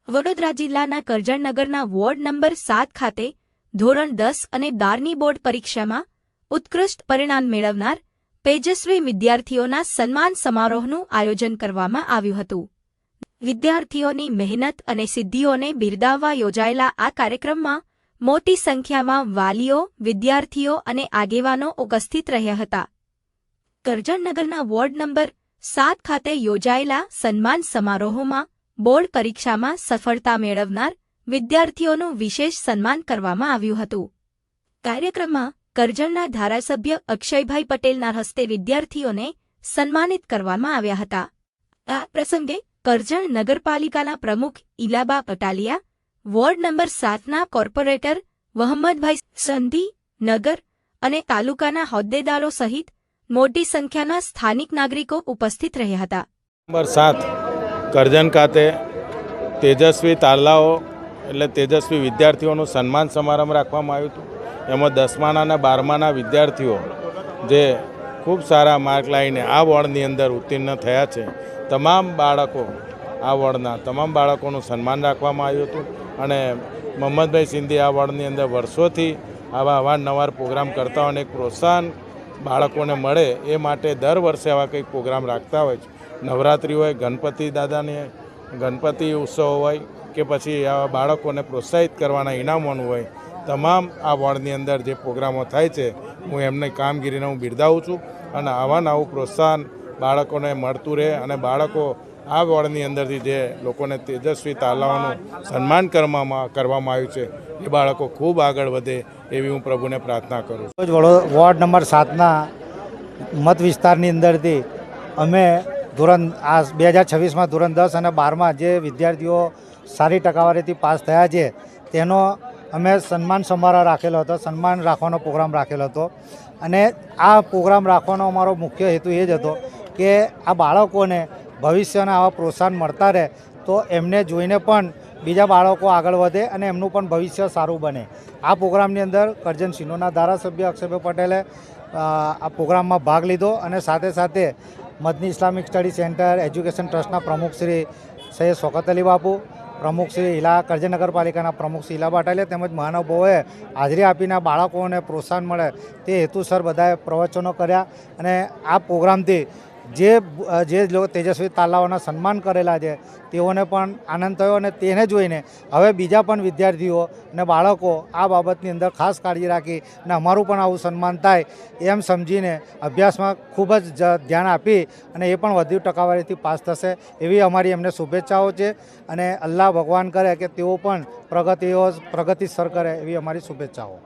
વડોદરા જિલ્લાના કરજણનગરના ward number 7 ખાતે ધોરણ 10 અને 12ની બોર્ડ પરીક્ષામાં ઉત્કૃષ્ટ પરિણામ મેળવનાર તેજસ્વી વિદ્યાર્થીઓના સન્માન સમારોહનું આયોજન કરવામાં આવ્યું હતું। વિદ્યાર્થીઓની મહેનત અને સિદ્ધિઓને બિરદાવવા યોજાયેલા આ કાર્યક્રમમાં મોટી સંખ્યામાં વાલીઓ, વિદ્યાર્થીઓ અને આગેવાનો ઉપસ્થિત રહ્યા હતા। કરજણનગરના વોર્ડ નંબર 7 ખાતે યોજાયેલા સન્માન સમારોહમાં બોર્ડ પરીક્ષામાં સફળતા મેળવનાર વિદ્યાર્થીઓનું વિશેષ સન્માન કરવામાં આવ્યું હતું। કાર્યક્રમમાં કરજણના ધારાસભ્ય અક્ષયભાઈ પટેલના હસ્તે વિદ્યાર્થીઓને સન્માનિત કરવામાં આવ્યા હતા। આ પ્રસંગે કરજણ નગરપાલિકાના પ્રમુખ ઇલાબા પટાલિયા, વોર્ડ નંબર 7ના કોર્પોરેટર વહમદભાઈ સંધી, નગર અને તાલુકાના હોદ્દેદારો સહિત મોટી સંખ્યાના સ્થાનિક નાગરિકો ઉપસ્થિત રહ્યા હતા। નંબર 7 કરજણ ખાતે તેજસ્વી તારલાઓ એટલે તેજસ્વી વિદ્યાર્થીઓનું સન્માન સમારંભ રાખવામાં આવ્યું હતું। એમાં 10માના અને 12માના વિદ્યાર્થીઓ જે ખૂબ સારા માર્ક લાવીને આ વોર્ડની અંદર ઉત્તીર્ણ થયા છે, તમામ બાળકો આ વોર્ડના તમામ બાળકોનું સન્માન રાખવામાં આવ્યું હતું। અને મોહમ્મદભાઈ સિંધી આ વોર્ડની અંદર વર્ષોથી આવા અવારનવાર પ્રોગ્રામ કરતા હોય અને એક પ્રોત્સાહન બાળકોને મળે એ માટે દર વર્ષે આવા કંઈક પ્રોગ્રામ રાખતા હોય છે। નવરાત્રિ હોય, ગણપતિ દાદાની ગણપતિ ઉત્સવ હોય કે પછી આવા બાળકોને પ્રોત્સાહિત કરવાના ઇનામોનું હોય, તમામ આ વોર્ડની અંદર જે પ્રોગ્રામો થાય છે હું એમની કામગીરીને હું બિરદાવું છું। અને આવા નવું પ્રોત્સાહન બાળકોને મળતું રહે અને બાળકો આ વોર્ડની અંદરથી જે લોકોને તેજસ્વી તારલાઓનું સન્માન કરવામાં આવ્યું છે એ બાળકો ખૂબ આગળ વધે એવી હું પ્રભુને પ્રાર્થના કરું છું। વોર્ડ નંબર 7ના મત વિસ્તારની અંદરથી અમે ધોરણ 2026માં ધોરણ 10 અને 12માં જે વિદ્યાર્થીઓ સારી ટકાવારીથી પાસ થયા છે તેનો અમે સન્માન સમારોહ રાખેલો હતો, સન્માન રાખવાનો પ્રોગ્રામ રાખેલો હતો। અને આ પ્રોગ્રામ રાખવાનો અમારો મુખ્ય હેતુ એ જ હતો કે આ બાળકોને ભવિષ્યના આવા પ્રોત્સાહન મળતા રહે તો એમને જોઈને પણ બીજા બાળકો આગળ વધે અને એમનું પણ ભવિષ્ય સારું બને। આ પ્રોગ્રામની અંદર કરજણ સિનોરના ધારાસભ્ય અક્ષયભાઈ પટેલે આ પ્રોગ્રામમાં ભાગ લીધો અને સાથે સાથે Madni Islamic study centre education ટ્રસ્ટના પ્રમુખ શ્રી સૈયદ શૌકત અલી બાપુ, પ્રમુખ શ્રી કરજણ નગરપાલિકાના પ્રમુખ શ્રી ઇલાબા પટેલે તેમજ મહાનુભાવોએ હાજરી આપીને બાળકોને પ્રોત્સાહન મળે તે હેતુસર બધાએ પ્રવચનો કર્યા। અને આ પ્રોગ્રામથી જે લોકો તેજસ્વી તારલાઓના સન્માન કરેલા છે તેઓને પણ આનંદ થયો અને તેને જોઈને હવે બીજા પણ વિદ્યાર્થીઓ અને બાળકો આ બાબતની અંદર ખાસ કાળજી રાખી અને અમારું પણ આવું સન્માન થાય એમ સમજીને અભ્યાસમાં ખૂબ જ ધ્યાન આપી અને એ પણ વધુ ટકાવારીથી પાસ થશે એવી અમારી એમને શુભેચ્છાઓ છે। અને અલ્લાહ ભગવાન કરે કે તેઓ પણ પ્રગતિસર કરે એવી અમારી શુભેચ્છાઓ।